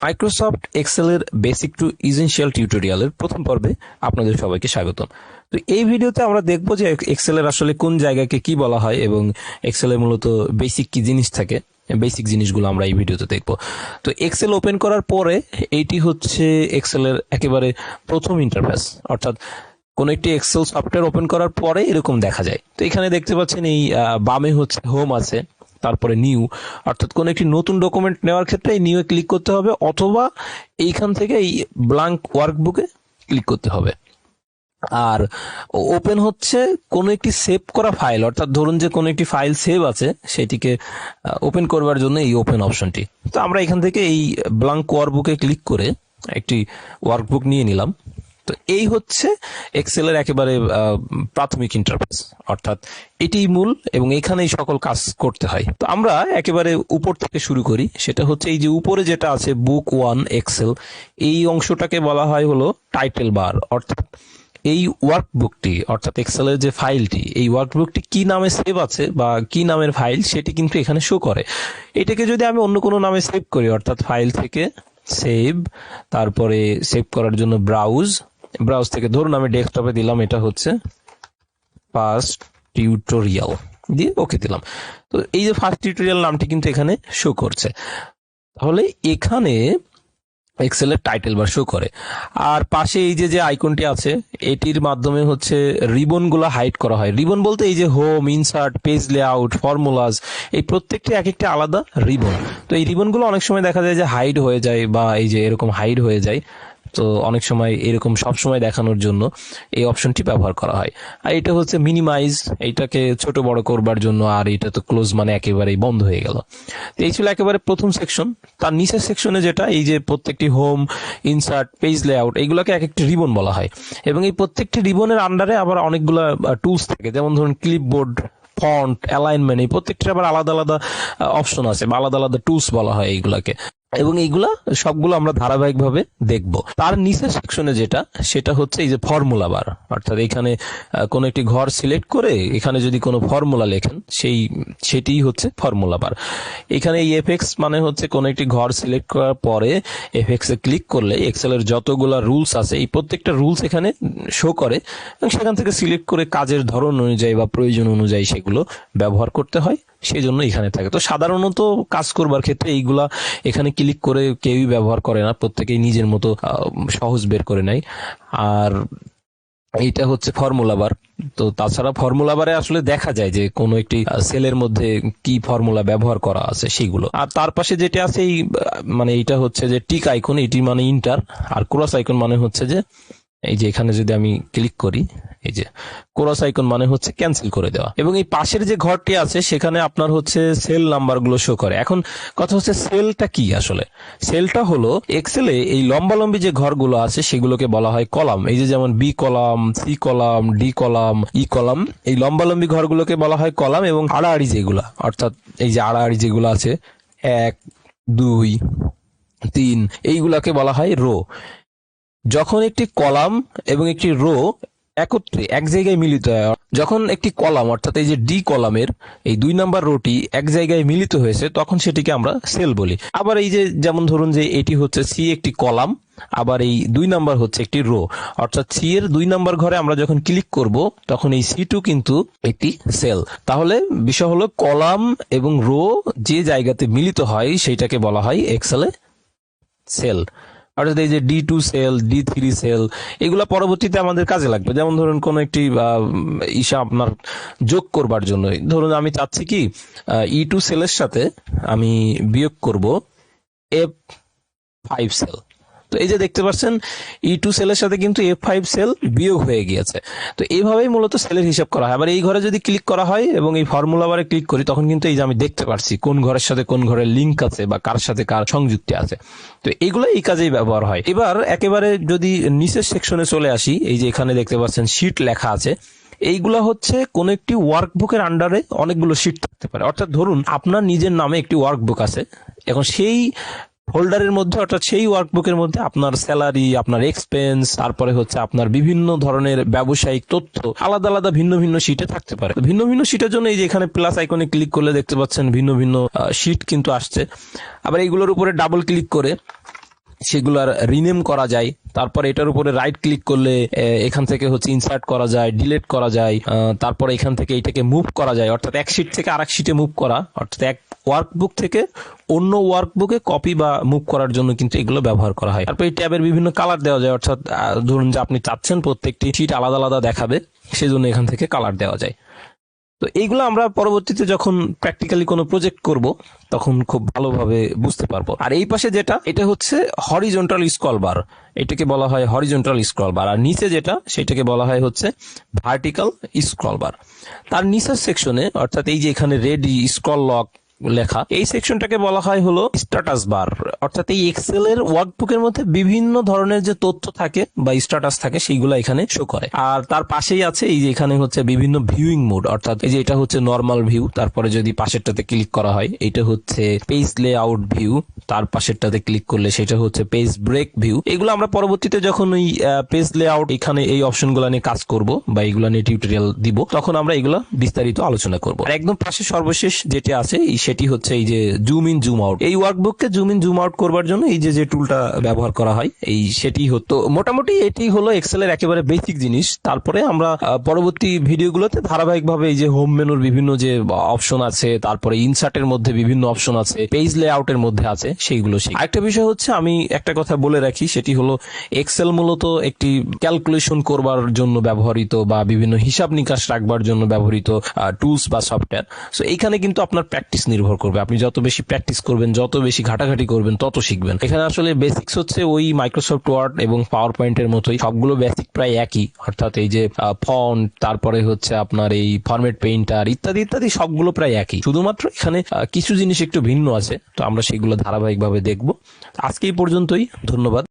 Microsoft এক্সেলের basic to essential টিউটোরিয়ালের প্রথম পর্বে আপনাদের সবাইকে স্বাগতম। তো এই ভিডিওতে আমরা দেখব যে এক্সেলের আসলে কোন জায়গাকে কি বলা হয় এবং এক্সেলের মূলত বেসিক কি জিনিস থাকে, বেসিক জিনিসগুলো আমরা এই ভিডিওতে দেখব। তো এক্সেল ওপেন করার পরে এইটি হচ্ছে এক্সেলের একেবারে প্রথম ইন্টারফেস, অর্থাৎ কোন একটি এক্সেল সফটওয়্যার ওপেন করার পরে এরকম দেখা যায়। তো এখানে দেখতে পাচ্ছেন এই বামে হচ্ছে হোম আছে, তারপরে নিউ, অর্থাৎ কোন একটি নতুন ডকুমেন্ট নেওয়ার ক্ষেত্রে এই নিউ এ ক্লিক করতে হবে, অথবা এইখান থেকে এই ব্ল্যাঙ্ক ওয়ার্কবুকে ক্লিক করতে হবে। আর ওপেন হচ্ছে কোন একটি সেভ করা ফাইল, অর্থাৎ ধরুন যে কোন একটি ফাইল সেভ আছে সেটিকে ওপেন করবার জন্য এই ওপেন অপশনটি। তো আমরা এখান থেকে এই ব্ল্যাঙ্ক ওয়ার্কবুকে ক্লিক করে একটি ওয়ার্কবুক নিয়ে নিলাম। তো এই হচ্ছে এক্সেলের একেবারে প্রাথমিক ইন্টারফেস, অর্থাৎ এটি মূল এবং এখানেই সকল কাজ করতে হয়। তো আমরা একেবারে উপর থেকে শুরু করি। সেটা হচ্ছে এই যে উপরে যেটা আছে বুক 1 এক্সেল, এই অংশটাকে বলা হয় হলো টাইটেল বার, অর্থাৎ এই ওয়ার্কবুকটি অর্থাৎ এক্সেলের যে ফাইলটি, এই ওয়ার্কবুকটি কি নামে সেভ আছে বা কি নামের ফাইল সেটি কিন্তু এখানে শো করে। এটাকে যদি আমি অন্য কোনো নামে সেভ করি, অর্থাৎ ফাইল থেকে সেভ, তারপরে সেভ করার জন্য ব্রাউজ থেকে ধরুন আমি ডেস্কটপে দিলাম, এটা হচ্ছে ফার্স্ট টিউটোরিয়াল দিয়ে ওকে দিলাম। তো এই যে ফার্স্ট টিউটোরিয়াল নামটি কিন্তু এখানে শো করছে। তাহলে এখানে এক্সেলের টাইটেল বার শো করে। আর পাশে এই যে আইকনটি আছে, এটির মাধ্যমে হচ্ছে রিবন গুলো হাইড করা হয়। রিবন বলতে এই যে home, insert, page layout, formulas, এই প্রত্যেকটি এক একটি আলাদা রিবন। তো এই রিবন গুলো অনেক সময় দেখা যায় যে হাইড হয়ে যায়, বা এই যে এরকম হাইড হয়ে যায়। তো অনেক সময় এরকম সব সময় দেখানোর জন্য এই অপশনটি ব্যবহার করা হয়। আর এটা হচ্ছে মিনিমাইজ, এইটাকে ছোট বড় করবার জন্য। আর এটা তো ক্লোজ মানে একেবারেই বন্ধ হয়ে গেল। তো এই ছিল একেবারে প্রথম সেকশন। তার নিচের সেকশনে যেটা এই যে প্রত্যেকটি হোম, ইনসার্ট, পেজ লেআউট, এইগুলোকে এক একটি রিবন বলা হয়। এবং এই প্রত্যেকটি রিবনের আন্ডারে আবার অনেকগুলা টুলস থাকে, যেমন ধরুন ক্লিপবোর্ড, ফন্ট, অ্যালাইনমেন্ট, এই প্রত্যেকটা আবার আলাদা আলাদা অপশন আছে বা আলাদা আলাদা টুলস বলা হয় এইগুলাকে। এবং এইগুলা সবগুলো আমরা ধারাবাহিকভাবে দেখব। তার নিচের সেকশনে যেটা, সেটা হচ্ছে এই যে ফর্মুলা বার, অর্থাৎ এখানে কোন একটি ঘর সিলেক্ট করে এখানে যদি কোনো ফর্মুলা লেখেন সেটিই হচ্ছে ফর্মুলা বার। এখানে এই এফএক্স মানে হচ্ছে কোন একটি ঘর সিলেক্ট করার পরে এফএক্স এ ক্লিক করলে এক্সেলের যতগুলা রুলস আছে এই প্রত্যেকটা রুলস এখানে শো করে, এবং সেখান থেকে সিলেক্ট করে কাজের ধরন অনুযায়ী বা প্রয়োজন অনুযায়ী সেগুলো ব্যবহার করতে হয়, সেই জন্য এখানে থাকে। তো সাধারণত কাজ করবার ক্ষেত্রে এইগুলা এখানে ক্লিক করে কেউই ব্যবহার করে না, প্রত্যেকেই নিজের মতো সহজ বের করে নেয়। আর এইটা হচ্ছে ফর্মুলা বার। তো তাছাড়া ফর্মুলা বারে আসলে দেখা যায় যে কোনো একটি সেলের মধ্যে কি ফর্মুলা ব্যবহার করা আছে সেগুলো। আর তার পাশে যেটা আছে এই মানে এইটা হচ্ছে যে টিক আইকন, এটি মানে ইন্টার, আর ক্রস আইকন মানে হচ্ছে যে এই যে এখানে যদি আমি ক্লিক করি, এই যে ক্রস আইকন মানে হচ্ছে ক্যান্সেল করে দেওয়া। এবং এই পাশের যে ঘরটি আছে সেখানে আপনার হচ্ছে সেল নাম্বার গুলো শো করে। এখন কথা হচ্ছে সেলটা কি আসলে? সেলটা হলো এক্সেলে এই লম্বালম্বি যে ঘরগুলো আছে সেগুলোকে বলা হয় কলাম। এই যে যেমন B column, C column, D column, E column, এই লম্বালম্বি ঘরগুলোকে বলা হয় কলাম। এবং আড়াআড়ি যেগুলা, অর্থাৎ এই যে আড়াআড়ি যেগুলো আছে 1, 2, 3, এইগুলাকে বলা হয় রো। যখন একটি কলাম এবং একটি রো একত্রে এক জায়গায় মিলিত হয়, যখন একটি কলাম অর্থাৎ এই যে ডি কলামের এই 2 নাম্বার রোটি এক জায়গায় মিলিত হয়েছে, তখন সেটিকে আমরা সেল বলি। আবার এই যে যেমন ধরুন যে এটি হচ্ছে সি একটি কলাম, আবার এই 2 নাম্বার হচ্ছে একটি রো, অর্থাৎ সি এর 2 নাম্বার ঘরে আমরা যখন ক্লিক করব তখন এই সি2 কিন্তু একটি সেল। তাহলে বিষয় হলো কলাম এবং রো যে জায়গাতে মিলিত হয় সেইটাকে বলা হয় এক্সেলে সেল। অর্থাৎ এই যে D2 সেল, D3 সেল, এগুলা পরবর্তীতে আমাদের কাজে লাগবে। যেমন ধরুন কোন একটি ইসা আপনার যোগ করবার জন্য, ধরুন আমি চাচ্ছি কি E2 সেলের সাথে আমি বিয়োগ করব F5 সেল। তো এই যে দেখতে পাচ্ছেন E2 সেলের সাথে কিন্তু F5 সেল বিয়োগ হয়ে গিয়েছে। তো এইভাবেই মূলত সেলের হিসাব করা হয়। আবার এই ঘরে যদি ক্লিক করা হয় এবং এই ফর্মুলা বারে ক্লিক করি, তখন কিন্তু এই যে আমি দেখতে পারছি কোন ঘরের সাথে কোন ঘরের লিঙ্ক আছে বা কার সাথে কার সংযুক্তি আছে। তো এগুলো এই কাজেই ব্যবহার হয়। এবার একেবারে যদি নিচের সেকশনে চলে আসি, এই যে এখানে দেখতে পাচ্ছেন শীট লেখা আছে, এইগুলা হচ্ছে কোন একটি ওয়ার্কবুকের আন্ডারে অনেকগুলো শীট থাকতে পারে। অর্থাৎ ধরুন আপনার নিজের নামে একটি ওয়ার্কবুক আছে, এখন সেই ফোল্ডারের মধ্যে অর্থাৎ সেই ওয়ার্কবুকের মধ্যে আপনার স্যালারি, আপনার এক্সপেন্স, তারপরে হচ্ছে আপনার বিভিন্ন ধরনের ব্যবসায়িক তথ্য আলাদা আলাদা ভিন্ন ভিন্ন শীটে থাকতে পারে। ভিন্ন ভিন্ন শীটের জন্য এই যে এখানে প্লাস আইকনে ক্লিক করলে দেখতে পাচ্ছেন ভিন্ন ভিন্ন শীট কিন্তু আসছে। আবার এইগুলোর উপরে ডাবল ক্লিক করে সেগুলার রিনেম করা যায়। তারপরে এটার উপরে রাইট ক্লিক করলে এখান থেকে হচ্ছে ইনসার্ট করা যায়, ডিলিট করা যায়, তারপরে এখান থেকে এটাকে মুভ করা যায়, অর্থাৎ এক শিট থেকে আরেক শিটে মুভ করা, অর্থাৎ এক ওয়ার্কবুক থেকে অন্য ওয়ার্কবুকে কপি বা মুভ করার জন্য কিন্তু এগুলো ব্যবহার করা হয়। তারপর এই ট্যাবের বিভিন্ন কালার দেওয়া যায়, অর্থাৎ ধরুন যে আপনি চাচ্ছেন প্রত্যেকটি শিট আলাদা আলাদা দেখাবে, সেজন্য এখান থেকে কালার দেওয়া যায়। তো এইগুলো আমরা পরবর্তীতে যখন প্র্যাকটিক্যালি কোনো প্রজেক্ট করব তখন খুব ভালোভাবে বুঝতে পারবো। আর এই পাশে যেটা, এটা হচ্ছে হরিজন্টাল স্ক্রল বার, এটাকে বলা হয় হরিজন্টাল স্ক্রল বার। আর নিচে যেটা, সেটাকে বলা হয় হচ্ছে ভার্টিক্যাল স্ক্রল বার। তার নিচের সেকশনে, অর্থাৎ এই যে এখানে রেডি স্ক্রল লক লেখা, এই সেকশনটাকে বলা হয় হলো স্ট্যাটাস বার। অর্থাৎ এই এক্সেল এর ওয়ার্কবুকের মধ্যে বিভিন্ন ধরনের যে তথ্য থাকে বা স্ট্যাটাস থাকে সেইগুলো এখানে শো করে। আর তার পাশেই আছে এই যে এখানে হচ্ছে বিভিন্ন ভিউইং মোড, অর্থাৎ এই যে এটা হচ্ছে নরমাল ভিউ, তারপরে যদি পাশেরটাতে ক্লিক করা হয় এটা হচ্ছে পেজ লেআউট ভিউ, তার পাশেরটাতে ক্লিক করলে সেটা হচ্ছে পেজ ব্রেক ভিউ। এগুলো আমরা পরবর্তীতে যখন ওই পেজ লেআউট এখানে এই অপশনগুলো নিয়ে কাজ করব বা এগুলো নিয়ে টিউটোরিয়াল দিব, তখন আমরা এগুলো বিস্তারিত আলোচনা করব। আর একদম পাশে সর্বশেষ যেটা আছে সেটি হচ্ছে এই যে জুম ইন জুম আউট। এই ওয়ার্কবুককে জুম ইন জুম আউট করবার জন্য এই যে টুলটা ব্যবহার করা হয়, এই সেটি হতো মোটামুটি এটি হলো এক্সেলের একেবারে বেসিক জিনিস। তারপরে আমরা পরবর্তী ভিডিওগুলোতে ধারাবাহিকভাবে এই যে হোম মেনুর বিভিন্ন যে অপশন আছে, তারপরে ইনসার্টের মধ্যে বিভিন্ন অপশন আছে, পেজ লেআউটের মধ্যে আছে, সেইগুলো শিখি। আরেকটা বিষয় হচ্ছে, আমি একটা কথা বলে রাখি, সেটি হলো এক্সেল মূলত একটি ক্যালকুলেশন করবার জন্য ব্যবহৃত বা বিভিন্ন হিসাব নিকাশ রাখবার জন্য ব্যবহৃত টুলস বা সফটওয়্যার। সো এইখানে কিন্তু আপনার প্র্যাকটিস নির্ভর করবে। আপনি যত বেশি প্র্যাকটিস করবেন, যত বেশি ঘাটাঘাটি করবেন, তত শিখবেন। এখানে আসলে বেসিক্স হচ্ছে ওই মাইক্রোসফট ওয়ার্ড এবং পাওয়ার পয়েন্টের মতোই, সবগুলো বেসিক প্রায় একই। অর্থাৎ এই যে ফন্ট, তারপরে হচ্ছে আপনার এই ফরম্যাট পেইন্টার ইত্যাদি ইত্যাদি সবগুলো প্রায় একই, শুধুমাত্র এখানে কিছু জিনিস একটু ভিন্ন আছে। তো আমরা সেগুলো ধারাবাহিকভাবে দেখব। আজকে এই পর্যন্তই, ধন্যবাদ।